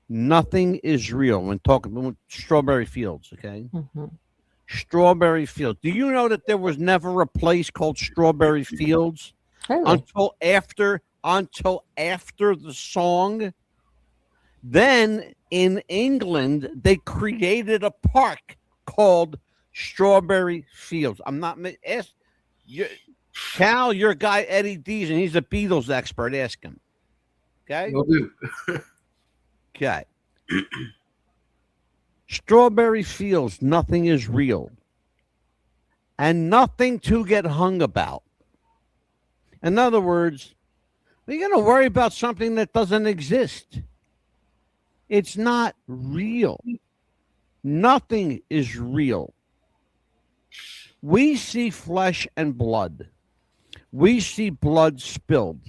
nothing is real when talking about Strawberry Fields, okay? Strawberry Fields. Do you know that there was never a place called Strawberry Fields until after the song? Then in England, they created a park called Strawberry Fields. I'm not ask Cal, your guy Eddie Dees, and he's a Beatles expert. Ask him. Okay. Will do. Okay. Strawberry Fields. Nothing is real, and nothing to get hung about. In other words, we're going to worry about something that doesn't exist. It's not real. Nothing is real. We see flesh and blood. We see blood spilled.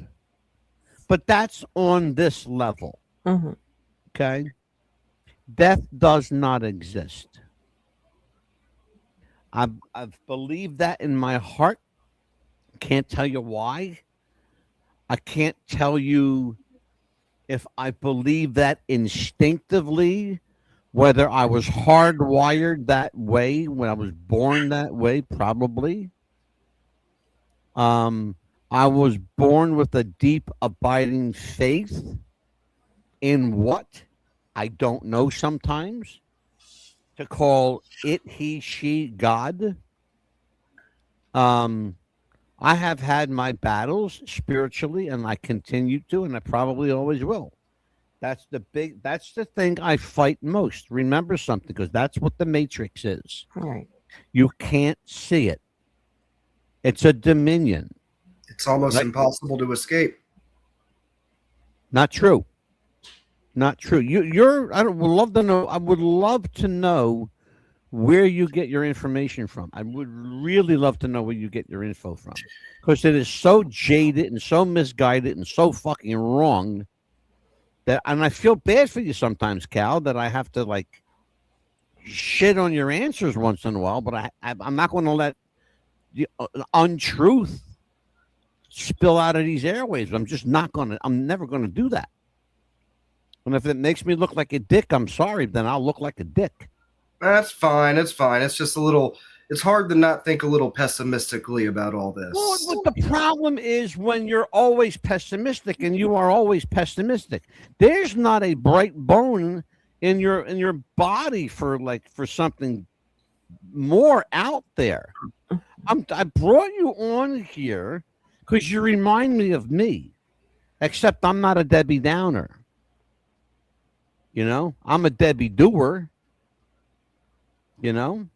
But that's on this level. Okay? Death does not exist. I've believed that in my heart. Can't tell you why. I can't tell you if I believe that instinctively, whether I was hardwired that way when I was born that way, probably. I was born with a deep, abiding faith in what I don't know sometimes, to call it, he, she, God. Um, I have had my battles spiritually, and I continue to, and I probably always will. That's the thing I fight most. Remember something, because that's what the matrix is. Right. You can't see it. It's a dominion. It's almost Like- impossible to escape. Not true. Not true. Would love to know. I would love to know where you get your information from. I would really love to know where you get your info from, because it is so jaded and so misguided and so fucking wrong that, and I feel bad for you sometimes, Cal, that I have to like shit on your answers once in a while. But I'm not going to let the untruth spill out of these airways. I'm just not going to. I'm never going to do that. And if it makes me look like a dick, I'm sorry. Then I'll look like a dick. That's fine. It's fine. It's just a little. It's hard to not think a little pessimistically about all this. Well, what the problem is when you're always pessimistic, and you are always pessimistic. There's not a bright bone in your body for something more out there. I brought you on here because you remind me of me, except I'm not a Debbie Downer. You know, I'm a Debbie Doer. You know,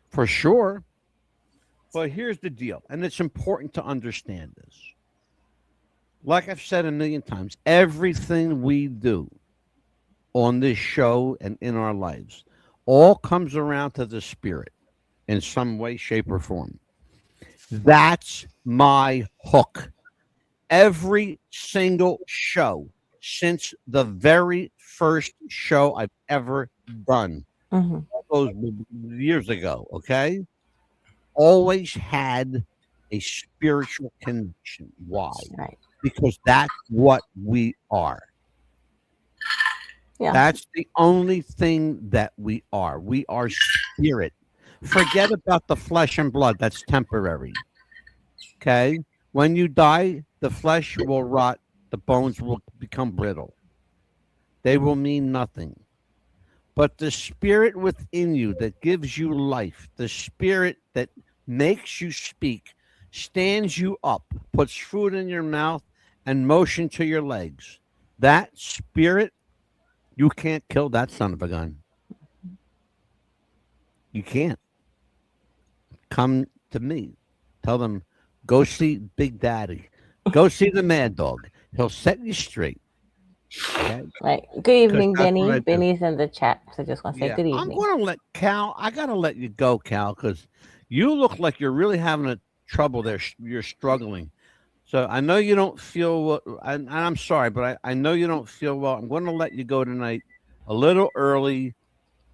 for sure. But here's the deal, and it's important to understand this. Like I've said a million times, everything we do on this show and in our lives all comes around to the spirit in some way, shape, or form. That's my hook. Every single show since the very first show I've ever done, Mm-hmm. those years ago, okay, always had a spiritual connection. Why? Right. Because that's what we are. Yeah. That's the only thing that we are. We are spirit. Forget about the flesh and blood. That's temporary. Okay? When you die, the flesh will rot, the bones will become brittle. They will mean nothing. But the spirit within you that gives you life, the spirit that makes you speak, stands you up, puts food in your mouth, and motion to your legs, that spirit, you can't kill that son of a gun. You can't. Come to me. Tell them, go see Big Daddy. Go see the Mad Dog. He'll set you straight. Okay? Right. Good evening, that's what I Benny. do. Benny's in the chat, so just want to say good I'm evening. going to let Cal, I got to let you go, Cal, because you look like you're really having a trouble there. You're struggling. So I know you don't feel well, and I'm sorry, but I know you don't feel well. I'm going to let you go tonight a little early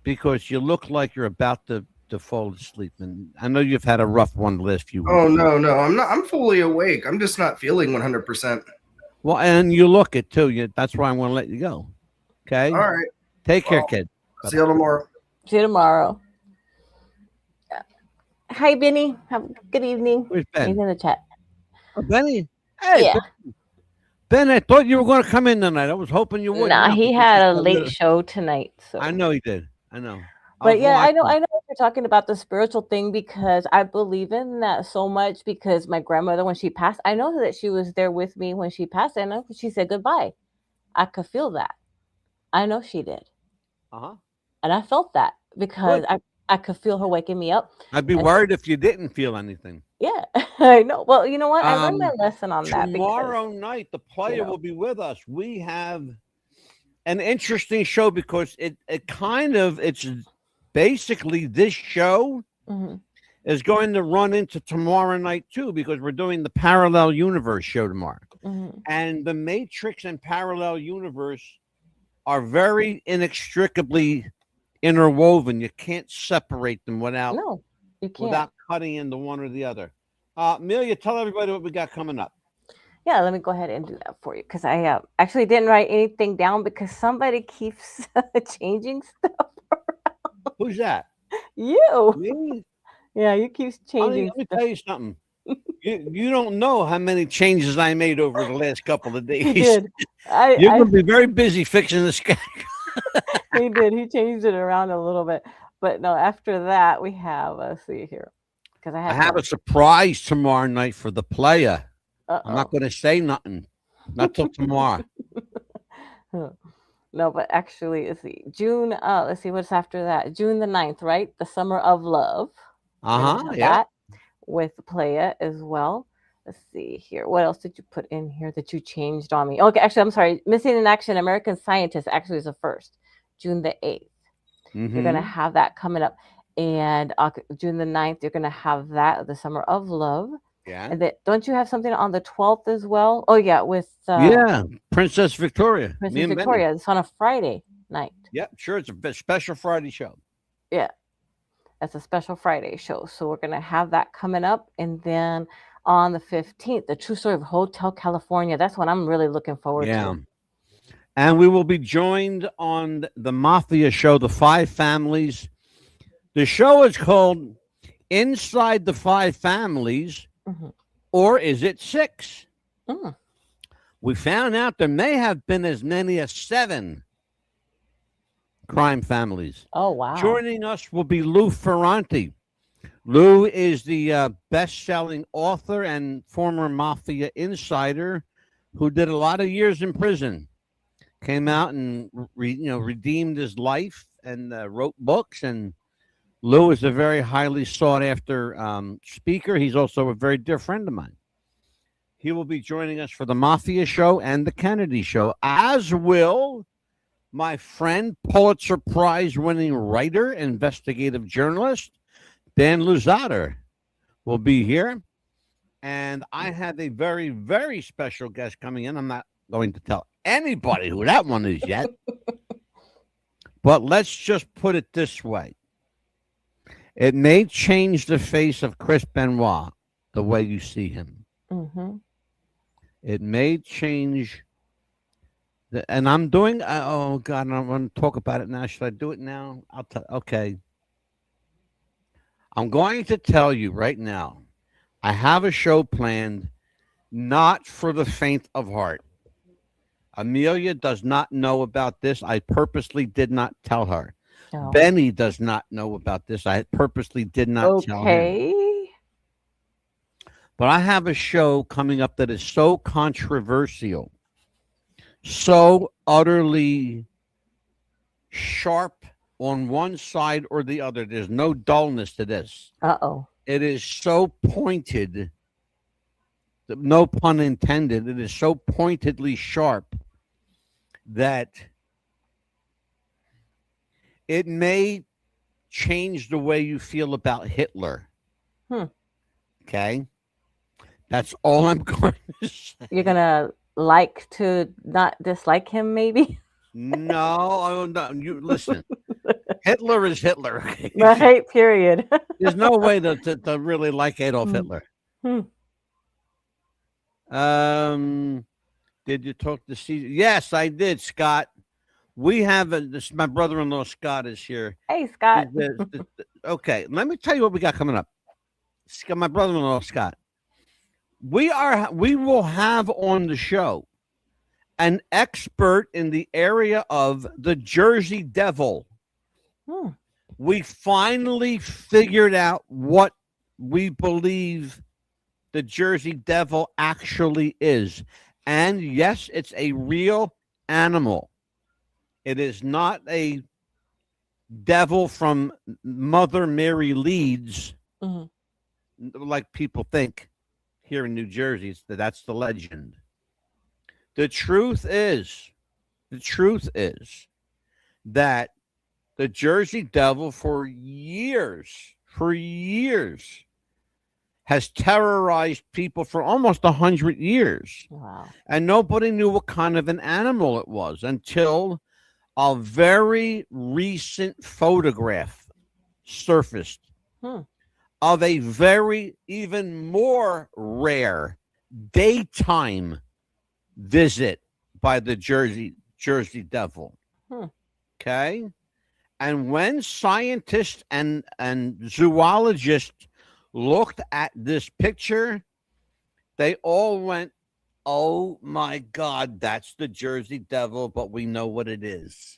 because you look like you're about to fall asleep. And I know you've had a rough one the last few weeks. Oh no, I'm not. I'm fully awake. I'm just not feeling 100%. Well, and you look it too. That's why I'm going to let you go. Okay. All right. Take care, kid. See you tomorrow. See you tomorrow. Hi, Benny. Have a good evening. Where's He's Ben? in the chat. Oh, Benny. Hey, Yeah. Ben, I thought you were going to come in tonight. I was hoping you would. Nah, he had a late show tonight. So. I know he did. I know. But yeah, I know you're talking about the spiritual thing because I believe in that so much because my grandmother, when she passed, I know that she was there with me when she passed and she said goodbye. I could feel that. I know she did. Uh-huh. And I felt that because I could feel her waking me up. I'd be worried if you didn't feel anything. Yeah, I know. Well, you know what? I learned my lesson on that. Tomorrow night, the player will be with us. We have an interesting show because it's basically this show is going to run into tomorrow night too because we're doing the Parallel Universe show tomorrow. And the Matrix and Parallel Universe are very inextricably interwoven. You can't separate them without cutting into one or the other. Amelia, tell everybody what we got coming up. Yeah, let me go ahead and do that for you because I actually didn't write anything down because somebody keeps changing stuff around. Who's that? You. Me? Yeah, you keep changing. Let me tell you something. You don't know how many changes I made over the last couple of days. He did. You're going to be very busy fixing the schedule. He did. He changed it around a little bit. But no, after that, we have, let's see here. Because I have a surprise tomorrow night for the player. I'm not going to say nothing. Not till tomorrow. No, but actually, let's see. June, let's see what's after that. June the 9th, right? The Summer of Love. Yeah. That with the player as well. Let's see here. What else did you put in here that you changed on me? Okay, actually, I'm sorry. Missing in Action, American Scientist actually is the first. June the 8th. You're going to have that coming up. And June the 9th, you're going to have that, the Summer of Love. Yeah. And don't you have something on the 12th as well? Oh, yeah, with Princess Victoria. Princess Victoria. It's on a Friday night. Yep, sure. It's a special Friday show. Yeah, that's a special Friday show. So we're going to have that coming up. And then on the 15th, the True Story of Hotel California. That's what I'm really looking forward to. And we will be joined on the Mafia show, The Five Families. The show is called Inside the Five Families, or is it 6? We found out there may have been as many as 7 crime families. Oh, wow. Joining us will be Lou Ferranti. Lou is the best-selling author and former Mafia insider who did a lot of years in prison. Came out and redeemed his life and wrote books. And Lou is a very highly sought after speaker. He's also a very dear friend of mine. He will be joining us for the Mafia show and the Kennedy show, as will my friend, Pulitzer Prize winning writer, investigative journalist, Dan Luzader will be here. And I have a very, very special guest coming in. I'm not going to tell anybody who that one is yet. But let's just put it this way. It may change the face of Chris Benoit, the way you see him. It may change. And I'm doing, oh, God, I want to talk about it now. Should I do it now? Okay. I'm going to tell you right now, I have a show planned not for the faint of heart. Amelia does not know about this. I purposely did not tell her. Oh. Benny does not know about this. I purposely did not tell him. But I have a show coming up that is so controversial, so utterly sharp on one side or the other. There's no dullness to this. It is so pointed, no pun intended. It is so pointedly sharp that it may change the way you feel about Hitler. Okay? That's all I'm going to say. You're going to like to not dislike him, maybe? No, you listen. Hitler is Hitler. Okay? Right, period. There's no way to really like Adolf Hitler. Did you talk to Caesar? Yes, I did, Scott. We have my brother-in-law Scott is here. Hey, Scott. Okay, let me tell you what we got coming up. My brother-in-law Scott. We will have on the show an expert in the area of the Jersey Devil. We finally figured out what we believe the Jersey Devil actually is. And yes, it's a real animal. It is not a devil from Mother Mary Leeds, like people think here in New Jersey. That's the legend. The truth is that the Jersey Devil for years has terrorized people for almost 100 years. Wow. And nobody knew what kind of an animal it was until a very recent photograph surfaced of a very even more rare daytime visit by the Jersey Devil. Okay. And when scientists and zoologists looked at this picture, they all went, "Oh my God, that's the Jersey Devil," but we know what it is.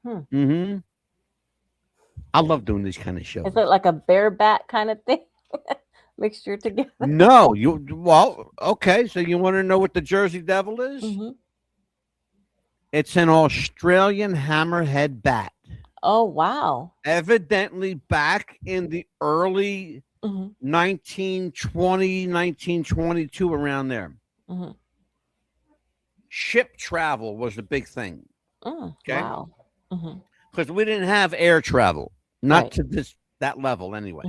Mm-hmm. I love doing these kind of shows. Is it like a bareback kind of thing? Mixture together? No, okay. So you want to know what the Jersey Devil is? Mm-hmm. It's an Australian hammerhead bat. Oh, wow. Evidently back in the early 1920, 1922, around there. Mm-hmm. Ship travel was a big thing. Okay. Wow. Because we didn't have air travel, not Right. to that level anyway.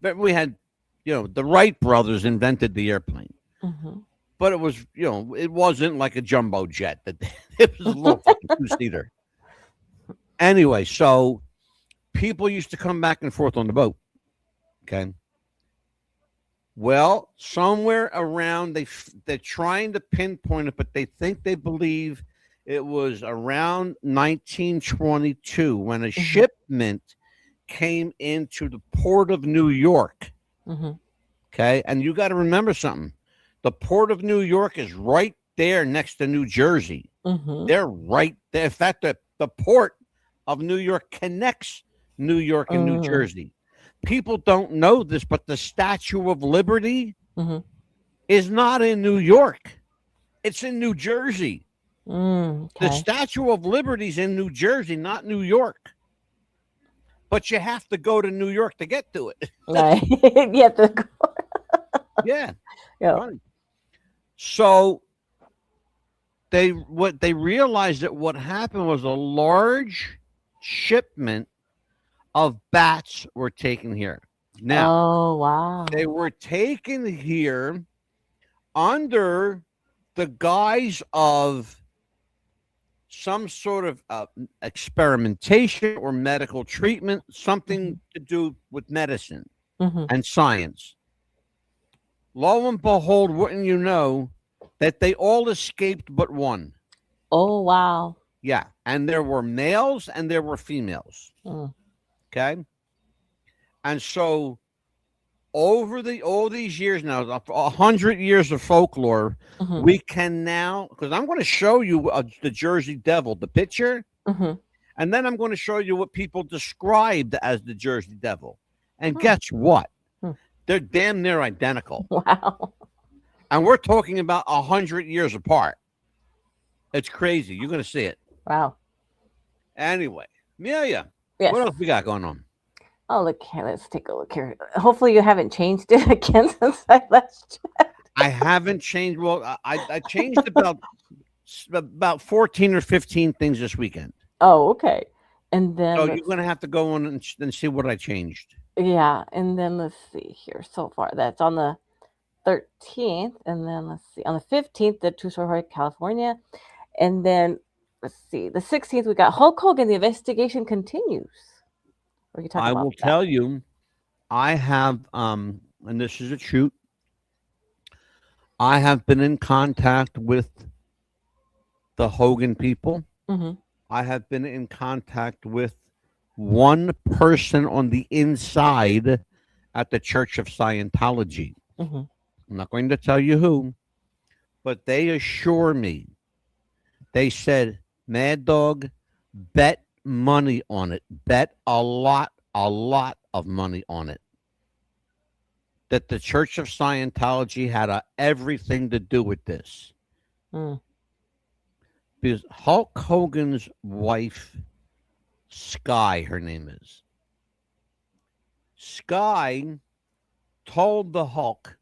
But we had, the Wright brothers invented the airplane. But it was, it wasn't like a jumbo jet. It was a little fucking two-seater. Anyway, so people used to come back and forth on the boat. Okay. Well, somewhere around, they're trying to pinpoint it, but they believe it was around 1922 when a shipment came into the port of New York. Okay. And you got to remember something. The port of New York is right there next to New Jersey. They're right there. In fact, the port of New York connects New York and New Jersey. People don't know this, but the Statue of Liberty is not in New York. It's in New Jersey. The Statue of Liberty is in New Jersey, not New York. But you have to go to New York to get to it. Right. You have to go. Yeah. Funny. So they realized that what happened was a large shipment of bats were taken here. Now, oh wow, they were taken here under the guise of some sort of experimentation or medical treatment, something to do with medicine and science. Lo and behold, wouldn't you know that they all escaped but one? Oh wow. Yeah, and there were males and there were females. Okay, and so over all these years now, 100 years of folklore, we can now, because I'm going to show you the Jersey Devil, the picture, and then I'm going to show you what people described as the Jersey Devil. And guess what? They're damn near identical. Wow. And we're talking about 100 years apart. It's crazy. You're going to see it. Wow. Anyway, Amelia, Yes. what else we got going on? Oh, look here. Let's take a look here. Hopefully you haven't changed it again since I last checked. I haven't changed. Well, I changed about 14 or 15 things this weekend. Oh, okay. And then So you're going to have to go on and see what I changed. yeah, and then let's see here. So far, that's on the 13th, and then let's see, on the 15th, the two-story California, and then let's see, the 16th, we got Hulk Hogan. The investigation continues. We can talk I about will that. tell you, I have, and this is a shoot. I have been in contact with the Hogan people. I have been in contact with one person on the inside at the Church of Scientology. I'm not going to tell you who, but they assure me. They said, Mad Dog, bet money on it. Bet a lot of money on it. That the Church of Scientology had everything to do with this. Because Hulk Hogan's wife, Sky, her name is. Sky told the Hulk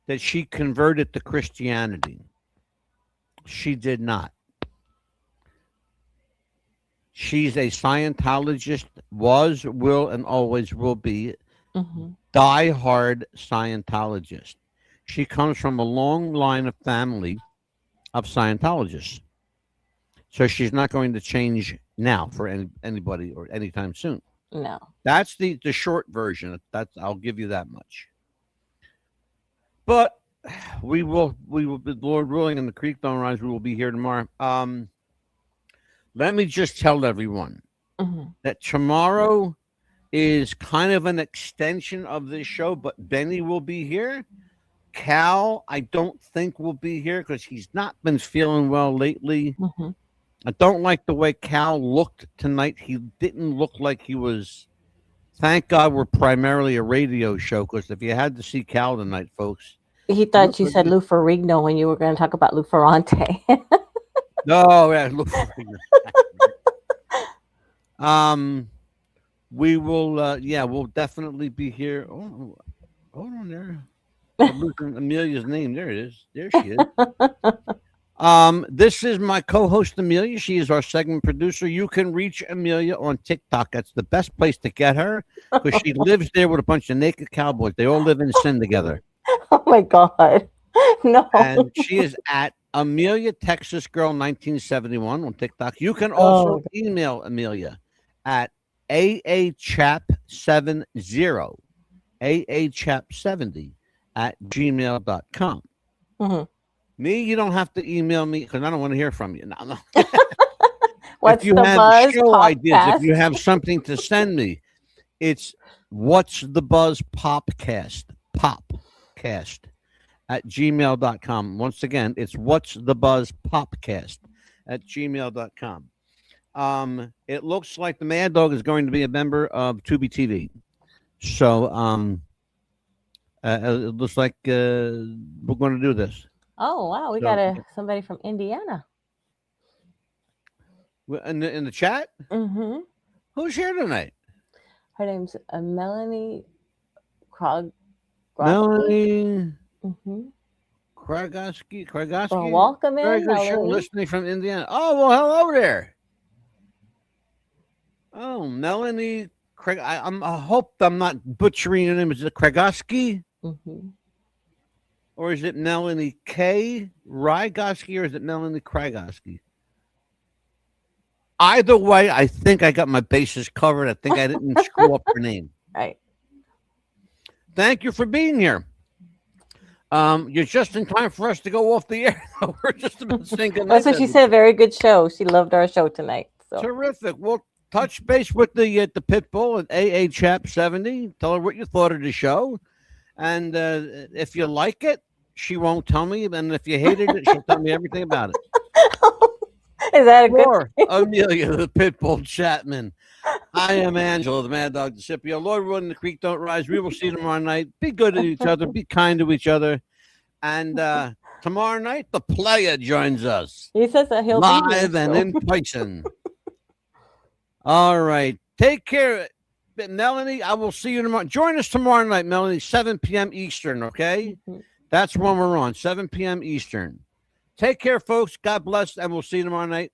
that she converted to Christianity. She did not. She's a Scientologist, was, will, and always will be die-hard Scientologist. She comes from a long line of family of Scientologists. So she's not going to change now for anybody or anytime soon. No. That's the short version. I'll give you that much. But we will be, Lord willing, and the creek don't rise, we will be here tomorrow. Let me just tell everyone that tomorrow is kind of an extension of this show, but Benny will be here. Cal, I don't think will be here because he's not been feeling well lately. Mm-hmm. I don't like the way Cal looked tonight. He didn't look like he was. Thank God we're primarily a radio show, because if you had to see Cal tonight, folks. He thought you said Lou Ferrigno when you were going to talk about Lou Ferrante. No, yeah, Lou Ferrigno. We will, we'll definitely be here. Oh, hold on there. I'm losing Amelia's name. There it is. There she is. This is my co-host Amelia. She is our segment producer. You can reach Amelia on TikTok. That's the best place to get her, because she lives there with a bunch of naked cowboys. They all live in sin together. Oh my God. No. And she is at Amelia Texas Girl 1971 on TikTok. You can also email Amelia at aachap70 aachap70 @gmail.com. Mm-hmm. Me, you don't have to email me because I don't want to hear from you. No. What's if you the have buzz show podcast? ideas, if you have something to send me, it's what's the buzz popcast @gmail.com. Once again, it's what's the buzz popcast @gmail.com. It looks like the Mad Dog is going to be a member of Tubi TV. So it looks like we're going to do this. Oh wow, we got somebody from Indiana In the chat. Mm-hmm. Who's here tonight? Her name's Melanie Krog. Melanie Mm-hmm. Kragoski. Well, welcome in, Very good Melanie. show, listening from Indiana. Oh, well, hello there. Oh, Melanie Craig. I hope I'm not butchering your name. Is it Kragoski? Mm-hmm. Or is it Melanie K. Rygoski, or is it Melanie Kragoski? Either way, I think I got my bases covered. I think I didn't screw up her name. Right. Thank you for being here. You're just in time for us to go off the air. We're just about thinking. That's what she said. Very good show. She loved our show tonight. So. Terrific. Well, touch base with the pit bull at AAChap70. Tell her what you thought of the show, and if you like it, she won't tell me. And if you hated it, she'll tell me everything about it. Is that a good? Amelia, the pit bull Chapman. I am Angela, the Mad Dog Scipio. Lord willing, the creek don't rise. We will see you tomorrow night. Be good to each other. Be kind to each other. And tomorrow night, the player joins us. He says that he'll live be here, and in person. All right. Take care, Melanie. I will see you tomorrow. Join us tomorrow night, Melanie, 7 p.m. Eastern, okay? Mm-hmm. That's when we're on, 7 p.m. Eastern. Take care, folks. God bless, and we'll see you tomorrow night.